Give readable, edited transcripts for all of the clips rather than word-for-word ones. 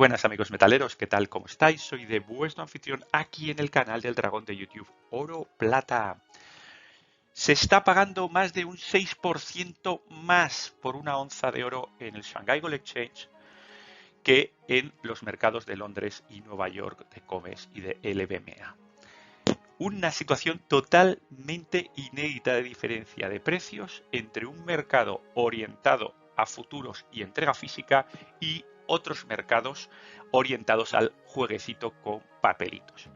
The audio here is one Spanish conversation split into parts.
Buenas amigos metaleros, ¿qué tal? ¿Cómo estáis? Soy de vuestro anfitrión aquí en el canal del Dragón de YouTube, Oro Plata. Se está pagando más de un 6% más por una onza de oro en el Shanghai Gold Exchange que en los mercados de Londres y Nueva York de COMEX y de LBMA. Una situación totalmente inédita de diferencia de precios entre un mercado orientado a futuros y entrega física y otros mercados orientados al jueguecito con papelitos.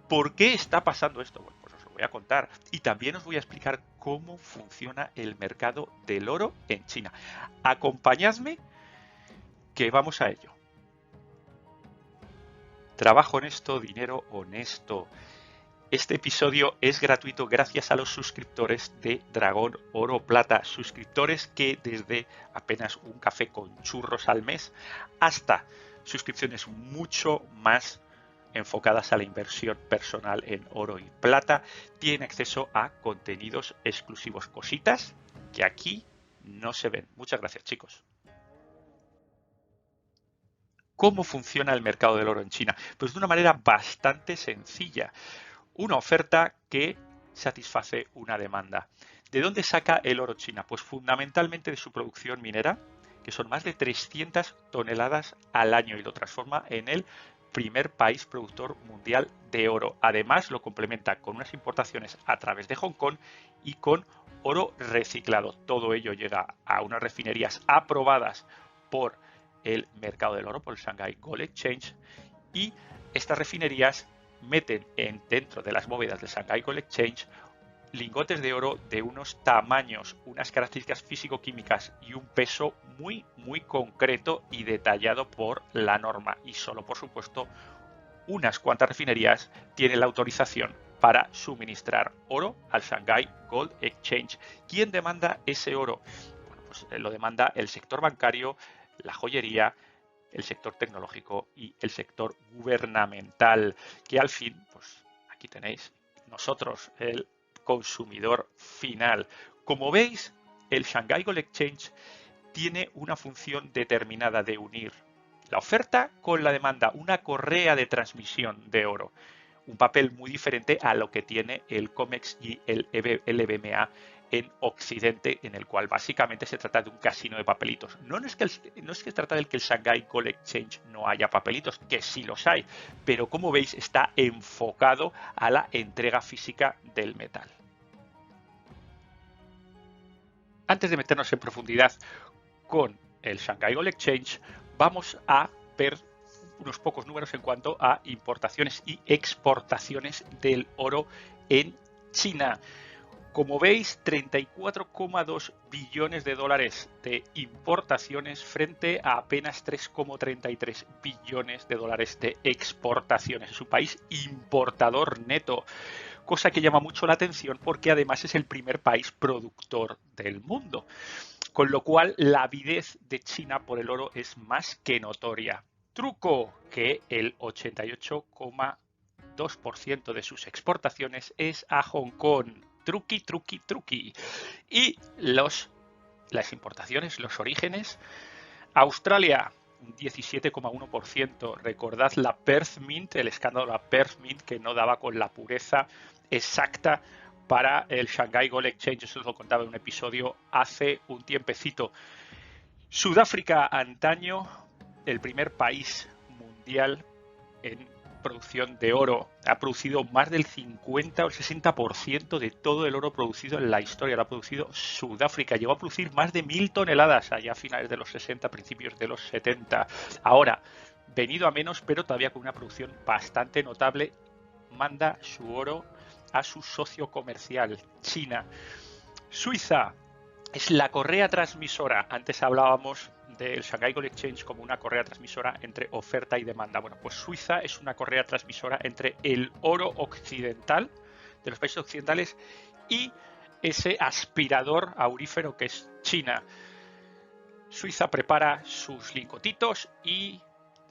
¿Por qué está pasando esto? Bueno, pues os lo voy a contar y también os voy a explicar cómo funciona el mercado del oro en China. Acompañadme que vamos a ello. Trabajo honesto, dinero honesto. Este episodio es gratuito gracias a los suscriptores de Dragón Oro Plata, suscriptores que desde apenas un café con churros al mes hasta suscripciones mucho más enfocadas a la inversión personal en oro y plata, tienen acceso a contenidos exclusivos, cositas que aquí no se ven. Muchas gracias, chicos. ¿Cómo funciona el mercado del oro en China? Pues de una manera bastante sencilla. Una oferta que satisface una demanda. ¿De dónde saca el oro China? Pues fundamentalmente de su producción minera, que son más de 300 toneladas al año y lo transforma en el primer país productor mundial de oro. Además, lo complementa con unas importaciones a través de Hong Kong y con oro reciclado. Todo ello llega a unas refinerías aprobadas por el mercado del oro, por el Shanghai Gold Exchange, y estas refinerías meten dentro de las bóvedas del Shanghai Gold Exchange lingotes de oro de unos tamaños, unas características físico-químicas y un peso muy concreto y detallado por la norma. Y solo, por supuesto, unas cuantas refinerías tienen la autorización para suministrar oro al Shanghai Gold Exchange. ¿Quién demanda ese oro? Bueno, pues lo demanda el sector bancario, la joyería, el sector tecnológico y el sector gubernamental, que al fin, pues aquí tenéis nosotros, el consumidor final. Como veis, el Shanghai Gold Exchange tiene una función determinada de unir la oferta con la demanda, una correa de transmisión de oro. Un papel muy diferente a lo que tiene el COMEX y el LBMA en Occidente, en el cual básicamente se trata de un casino de papelitos. No es que se trata de que el Shanghai Gold Exchange no haya papelitos, que sí los hay, pero como veis está enfocado a la entrega física del metal. Antes de meternos en profundidad con el Shanghai Gold Exchange, vamos a ver unos pocos números en cuanto a importaciones y exportaciones del oro en China. Como veis, 34,2 billones de dólares de importaciones frente a apenas 3,33 billones de dólares de exportaciones. Es un país importador neto, cosa que llama mucho la atención porque además es el primer país productor del mundo. Con lo cual, la avidez de China por el oro es más que notoria. Truco que el 88,2% de sus exportaciones es a Hong Kong. Truqui. Y las importaciones, los orígenes, Australia, un 17,1%. Recordad la Perth Mint, el escándalo de la Perth Mint, que no daba con la pureza exacta para el Shanghai Gold Exchange. Eso os lo contaba en un episodio hace un tiempecito. Sudáfrica, antaño, el primer país mundial en producción de oro. Ha producido más del 50 o el 60% de todo el oro producido en la historia. Lo ha producido Sudáfrica. Llegó a producir más de 1000 toneladas allá a finales de los 60, principios de los 70. Ahora, venido a menos, pero todavía con una producción bastante notable, manda su oro a su socio comercial, China. Suiza es la correa transmisora. Antes hablábamos del Shanghai Gold Exchange como una correa transmisora entre oferta y demanda. Bueno, pues Suiza es una correa transmisora entre el oro occidental, de los países occidentales, y ese aspirador aurífero que es China. Suiza prepara sus lingotitos y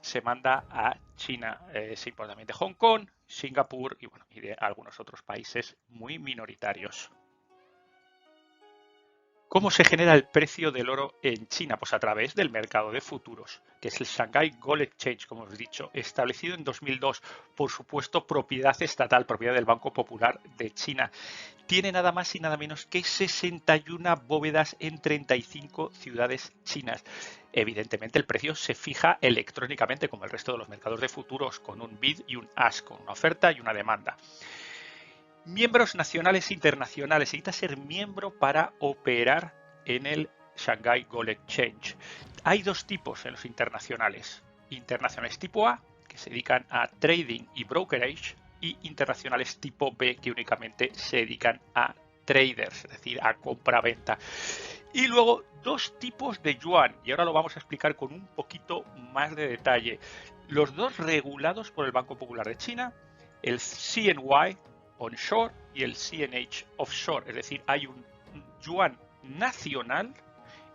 se manda a China. Se importa también de Hong Kong, Singapur y de algunos otros países muy minoritarios. ¿Cómo se genera el precio del oro en China? Pues a través del mercado de futuros, que es el Shanghai Gold Exchange, como os he dicho, establecido en 2002, por supuesto propiedad estatal, propiedad del Banco Popular de China. Tiene nada más y nada menos que 61 bóvedas en 35 ciudades chinas. Evidentemente el precio se fija electrónicamente como el resto de los mercados de futuros, con un bid y un ask, con una oferta y una demanda. Miembros nacionales e internacionales. Necesita ser miembro para operar en el Shanghai Gold Exchange. Hay dos tipos en los internacionales. Internacionales tipo A, que se dedican a trading y brokerage, y internacionales tipo B, que únicamente se dedican a traders, es decir, a compra-venta. Y luego dos tipos de yuan, y ahora lo vamos a explicar con un poquito más de detalle. Los dos regulados por el Banco Popular de China, el CNY onshore y el CNH offshore, es decir, hay un yuan nacional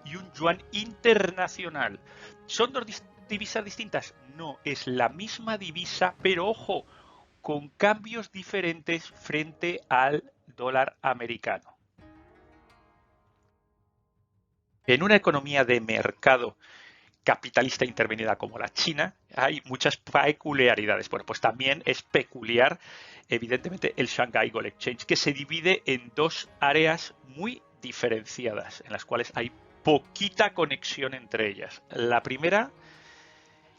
y un yuan internacional. ¿Son dos divisas distintas? No, es la misma divisa, pero ojo, con cambios diferentes frente al dólar americano. En una economía de mercado capitalista intervenida como la China, hay muchas peculiaridades. Bueno, pues también es peculiar, evidentemente, el Shanghai Gold Exchange, que se divide en dos áreas muy diferenciadas, en las cuales hay poquita conexión entre ellas. La primera,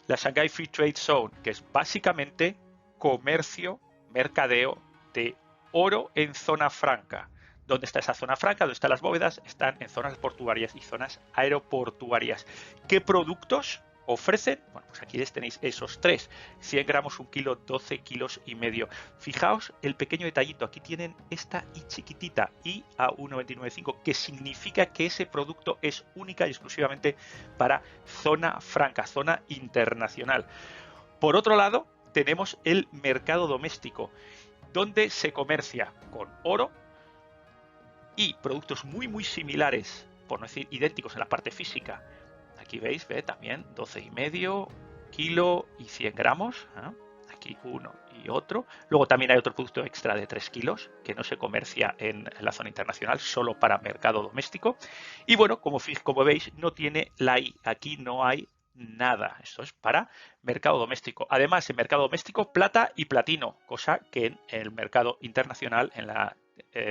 la Shanghai Free Trade Zone, que es básicamente comercio, mercadeo de oro en zona franca. ¿Dónde está esa zona franca? ¿Dónde están las bóvedas? Están en zonas portuarias y zonas aeroportuarias. ¿Qué productos ofrecen? Bueno, pues aquí les tenéis esos tres. 100 gramos, 1 kilo, 12 kilos y medio. Fijaos el pequeño detallito. Aquí tienen esta I chiquitita, I a 1,295, que significa que ese producto es única y exclusivamente para zona franca, zona internacional. Por otro lado, tenemos el mercado doméstico, donde se comercia con oro y productos muy similares, por no decir idénticos en la parte física. Aquí veis, también 12,5 kilo y 100 gramos. Aquí uno y otro. Luego también hay otro producto extra de 3 kilos que no se comercia en la zona internacional, solo para mercado doméstico. Y bueno, como veis, no tiene la I. Aquí no hay nada. Esto es para mercado doméstico. Además, en mercado doméstico, plata y platino, cosa que en el mercado internacional, en la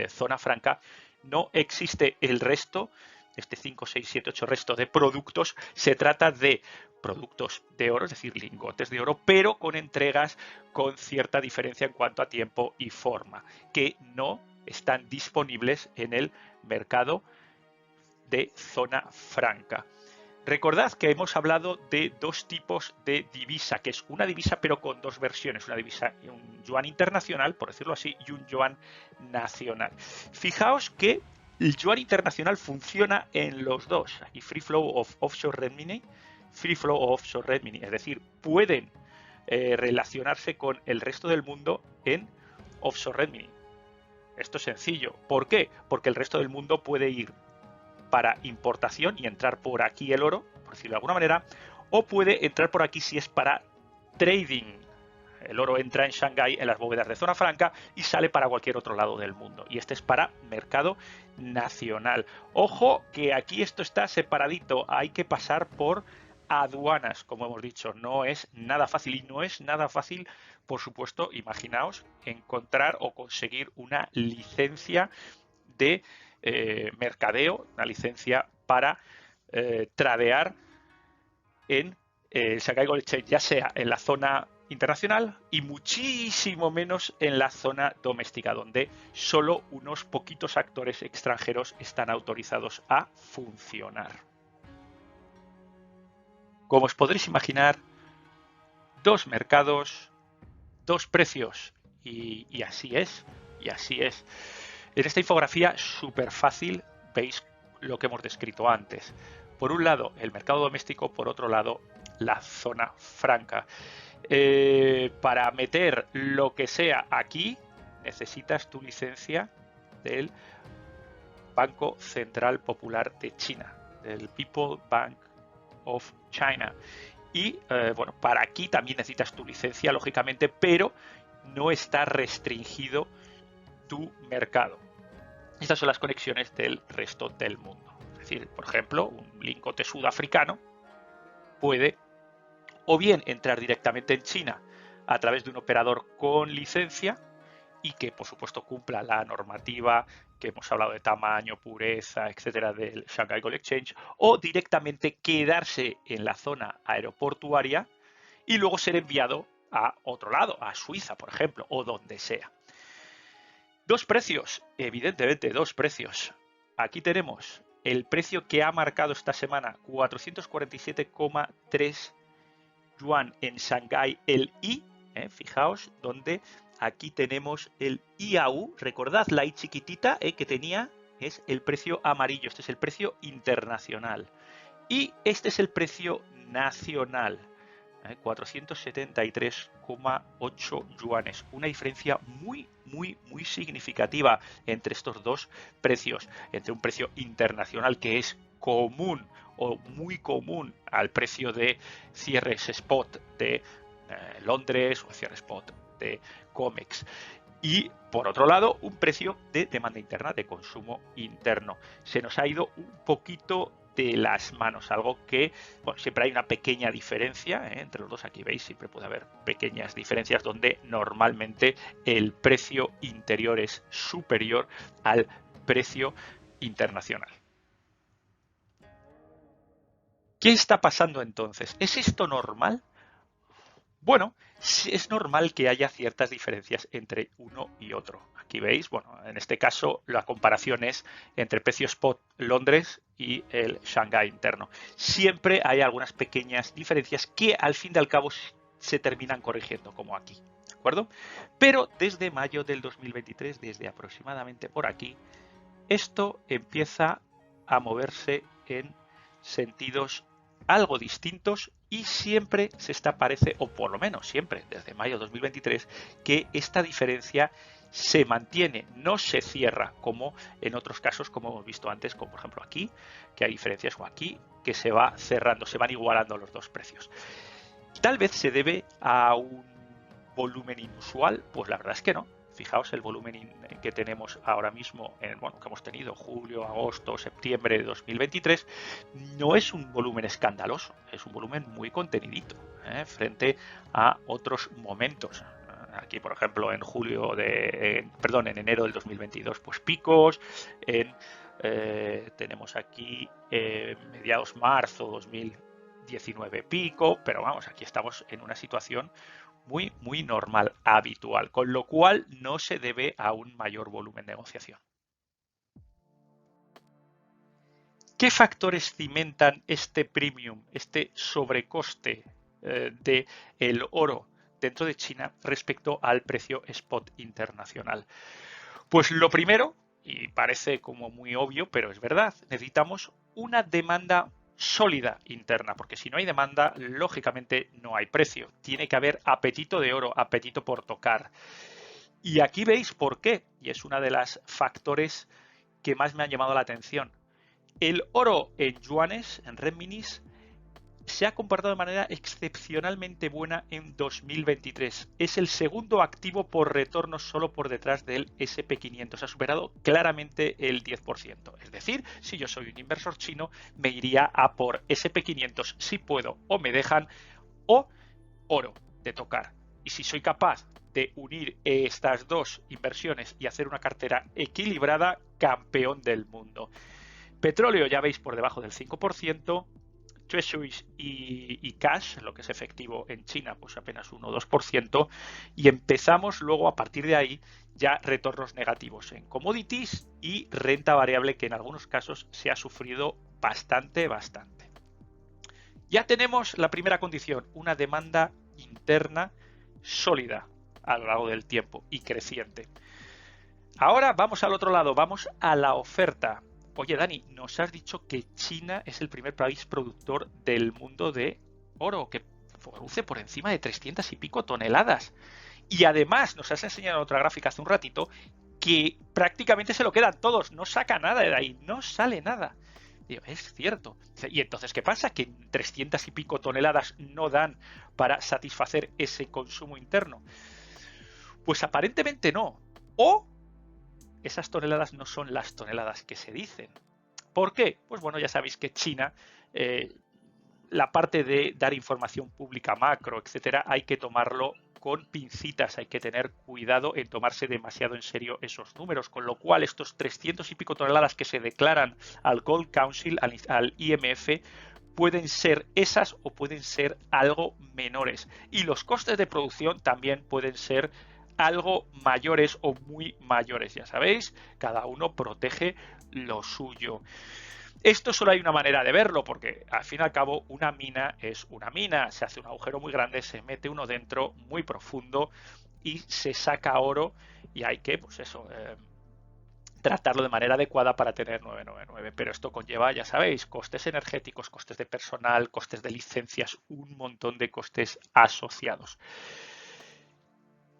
zona franca, no existe. El resto, este 5, 6, 7, 8 resto de productos, se trata de productos de oro, es decir, lingotes de oro, pero con entregas con cierta diferencia en cuanto a tiempo y forma, que no están disponibles en el mercado de zona franca. Recordad que hemos hablado de dos tipos de divisa, que es una divisa pero con dos versiones, una divisa, un yuan internacional, por decirlo así, y un yuan nacional. Fijaos que el yuan internacional funciona en los dos. Aquí free flow of offshore renminbi, free flow of offshore renminbi, es decir, pueden relacionarse con el resto del mundo en offshore renminbi. Esto es sencillo. ¿Por qué? Porque el resto del mundo puede ir para importación y entrar por aquí el oro, por decirlo de alguna manera, o puede entrar por aquí si es para trading. El oro entra en Shanghái, en las bóvedas de zona franca, y sale para cualquier otro lado del mundo. Y este es para mercado nacional. Ojo que aquí esto está separadito, hay que pasar por aduanas, como hemos dicho. No es nada fácil, y no es nada fácil, por supuesto, imaginaos, encontrar o conseguir una licencia de mercadeo, una licencia para tradear en el Shanghai Gold Exchange, ya sea en la zona internacional y muchísimo menos en la zona doméstica, donde solo unos poquitos actores extranjeros están autorizados a funcionar. Como os podréis imaginar, dos mercados, dos precios, y así es, y así es. En esta infografía súper fácil veis lo que hemos descrito antes. Por un lado el mercado doméstico, por otro lado la zona franca. Para meter lo que sea aquí necesitas tu licencia del Banco Central Popular de China, del People Bank of China. Y bueno, para aquí también necesitas tu licencia, lógicamente, pero no está restringido tu mercado. Estas son las conexiones del resto del mundo. decir, por ejemplo, un lingote sudafricano puede o bien entrar directamente en China a través de un operador con licencia y que, por supuesto, cumpla la normativa que hemos hablado de tamaño, pureza, etcétera, del Shanghai Gold Exchange, o directamente quedarse en la zona aeroportuaria y luego ser enviado a otro lado, a Suiza, por ejemplo, o donde sea. Dos precios, evidentemente dos precios. Aquí tenemos el precio que ha marcado esta semana, 447,3 yuan en Shanghái, el I, fijaos, donde aquí tenemos el IAU, recordad la I chiquitita que tenía, es el precio amarillo, este es el precio internacional. Y este es el precio nacional, 473,8 yuanes, una diferencia muy significativa entre estos dos precios, entre un precio internacional que es común o muy común al precio de cierres spot de Londres o cierre spot de COMEX, y por otro lado un precio de demanda interna, de consumo interno. Se nos ha ido un poquito de las manos, algo que, bueno, siempre hay una pequeña diferencia entre los dos. Aquí veis, siempre puede haber pequeñas diferencias donde normalmente el precio interior es superior al precio internacional. ¿Qué está pasando entonces? ¿Es esto normal? Bueno, es normal que haya ciertas diferencias entre uno y otro. Aquí veis, bueno, en este caso la comparación es entre precio spot Londres y el Shanghái interno. Siempre hay algunas pequeñas diferencias que al fin y al cabo se terminan corrigiendo, como aquí, ¿de acuerdo? Pero desde mayo del 2023, desde aproximadamente por aquí, esto empieza a moverse en sentidos algo distintos y siempre se parece, o por lo menos siempre desde mayo de 2023, que esta diferencia se mantiene, no se cierra como en otros casos, como hemos visto antes, como por ejemplo aquí, que hay diferencias, o aquí, que se va cerrando, se van igualando los dos precios. Tal vez se debe a un volumen inusual, pues la verdad es que no. Fijaos el volumen que tenemos ahora mismo, que hemos tenido julio, agosto, septiembre de 2023, no es un volumen escandaloso, es un volumen muy contenidito frente a otros momentos. Aquí, por ejemplo, en enero del 2022, pues picos, tenemos aquí mediados marzo 2019 pico, pero vamos, aquí estamos en una situación muy normal, habitual, con lo cual no se debe a un mayor volumen de negociación. ¿Qué factores cimentan este premium, este sobrecoste del oro dentro de China respecto al precio spot internacional? Pues lo primero, y parece como muy obvio, pero es verdad, necesitamos una demanda sólida interna, porque si no hay demanda, lógicamente no hay precio. Tiene que haber apetito de oro, apetito por tocar. Y aquí veis por qué, y es uno de los factores que más me han llamado la atención. El oro en yuanes, en renminbis, se ha comportado de manera excepcionalmente buena en 2023. Es el segundo activo por retorno, solo por detrás del SP500. Ha superado claramente el 10%. Es decir, si yo soy un inversor chino, me iría a por SP500 si puedo o me dejan, o oro de tocar. Y si soy capaz de unir estas dos inversiones y hacer una cartera equilibrada, campeón del mundo. Petróleo, ya veis, por debajo del 5%. Treasuries y cash, lo que es efectivo en China, pues apenas 1 o 2%, y empezamos luego a partir de ahí ya retornos negativos en commodities y renta variable, que en algunos casos se ha sufrido bastante. Ya tenemos la primera condición, una demanda interna sólida a lo largo del tiempo y creciente. Ahora vamos al otro lado, vamos a la oferta. Oye, Dani, nos has dicho que China es el primer país productor del mundo de oro, que produce por encima de 300 y pico toneladas. Y además nos has enseñado otra gráfica hace un ratito que prácticamente se lo quedan todos, no saca nada de ahí, no sale nada. Digo, es cierto. ¿Y entonces qué pasa? ¿Que 300 y pico toneladas no dan para satisfacer ese consumo interno? Pues aparentemente no. O esas toneladas no son las toneladas que se dicen. ¿Por qué? Pues bueno, ya sabéis que China, la parte de dar información pública macro, etcétera, hay que tomarlo con pincitas, hay que tener cuidado en tomarse demasiado en serio esos números, con lo cual estos 300 y pico toneladas que se declaran al Gold Council, al IMF, pueden ser esas o pueden ser algo menores. Y los costes de producción también pueden ser algo mayores o muy mayores. Ya sabéis, cada uno protege lo suyo. Esto solo hay una manera de verlo, porque al fin y al cabo una mina es una mina, se hace un agujero muy grande, se mete uno dentro muy profundo y se saca oro y hay que, pues eso, tratarlo de manera adecuada para tener 999. Pero esto conlleva, ya sabéis, costes energéticos, costes de personal, costes de licencias, un montón de costes asociados.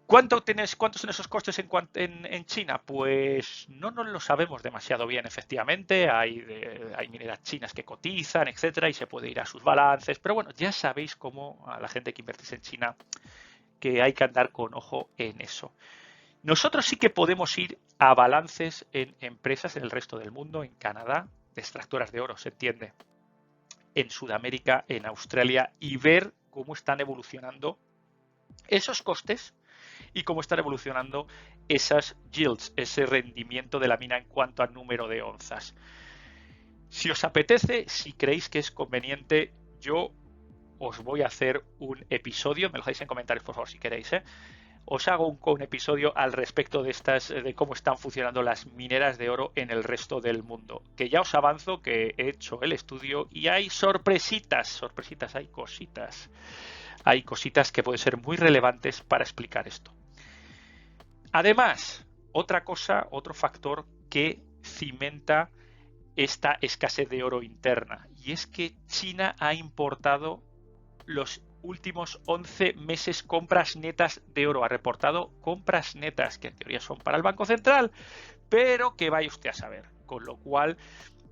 ¿Cuántos son esos costes en China? Pues no nos lo sabemos demasiado bien, efectivamente. Hay mineras chinas que cotizan, etcétera, y se puede ir a sus balances. Pero bueno, ya sabéis cómo a la gente que invertís en China que hay que andar con ojo en eso. Nosotros sí que podemos ir a balances en empresas en el resto del mundo, en Canadá, de extractoras de oro, se entiende, en Sudamérica, en Australia, y ver cómo están evolucionando esos costes y cómo están evolucionando esas yields, ese rendimiento de la mina en cuanto al número de onzas. Si os apetece, si creéis que es conveniente, yo os voy a hacer un episodio, me lo dejáis en comentarios por favor si queréis, os hago un episodio al respecto de cómo están funcionando las mineras de oro en el resto del mundo. Que ya os avanzo que he hecho el estudio y hay sorpresitas, hay cositas. Hay cositas que pueden ser muy relevantes para explicar esto. Además, otro factor que cimenta esta escasez de oro interna, y es que China ha importado los últimos 11 meses compras netas de oro, ha reportado compras netas que en teoría son para el Banco Central, pero que vaya usted a saber, con lo cual,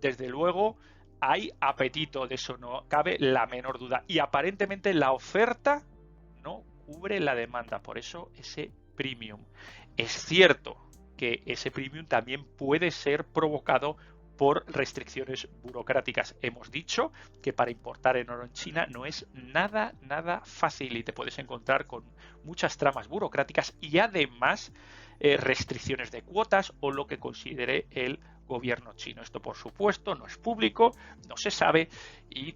desde luego, hay apetito, de eso no cabe la menor duda, y aparentemente la oferta no cubre la demanda, por eso ese premium. Es cierto que ese premium también puede ser provocado por restricciones burocráticas. Hemos dicho que para importar en oro en China no es nada fácil y te puedes encontrar con muchas tramas burocráticas y además restricciones de cuotas o lo que considere el gobierno chino. Esto, por supuesto, no es público, no se sabe y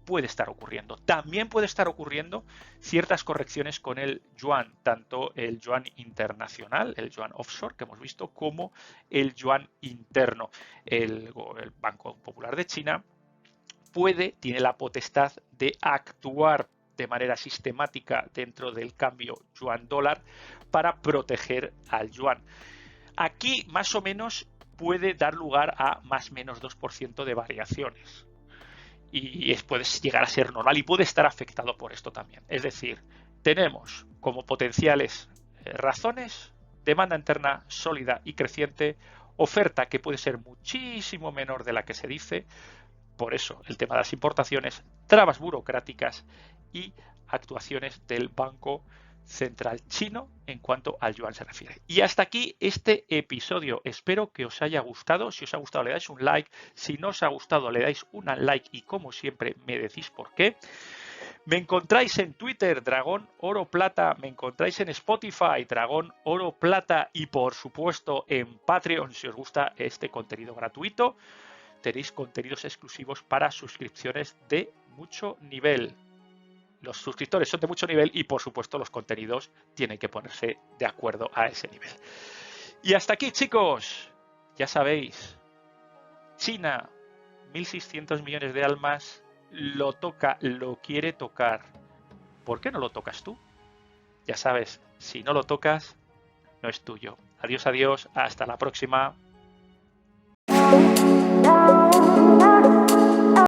puede estar ocurriendo. También puede estar ocurriendo ciertas correcciones con el yuan, tanto el yuan internacional, el yuan offshore que hemos visto, como el yuan interno. El Banco Popular de China tiene la potestad de actuar de manera sistemática dentro del cambio yuan-dólar para proteger al yuan. Aquí más o menos puede dar lugar a más o menos 2% de variaciones. Y puede llegar a ser normal y puede estar afectado por esto también. Es decir, tenemos como potenciales razones demanda interna sólida y creciente, oferta que puede ser muchísimo menor de la que se dice, por eso el tema de las importaciones, trabas burocráticas y actuaciones del Banco Central chino en cuanto al yuan se refiere. Y hasta aquí este episodio. Espero que os haya gustado. Si os ha gustado le dais un like. Si no os ha gustado le dais un like y como siempre me decís por qué. Me encontráis en Twitter, Dragón Oro Plata. Me encontráis en Spotify, Dragón Oro Plata. Y por supuesto en Patreon si os gusta este contenido gratuito. Tenéis contenidos exclusivos para suscripciones de mucho nivel. Los suscriptores son de mucho nivel y por supuesto los contenidos tienen que ponerse de acuerdo a ese nivel. Y hasta aquí, chicos, ya sabéis, China, 1.600 millones de almas, lo toca, lo quiere tocar. ¿Por qué no lo tocas tú? Ya sabes, si no lo tocas, no es tuyo. Adiós, adiós, hasta la próxima.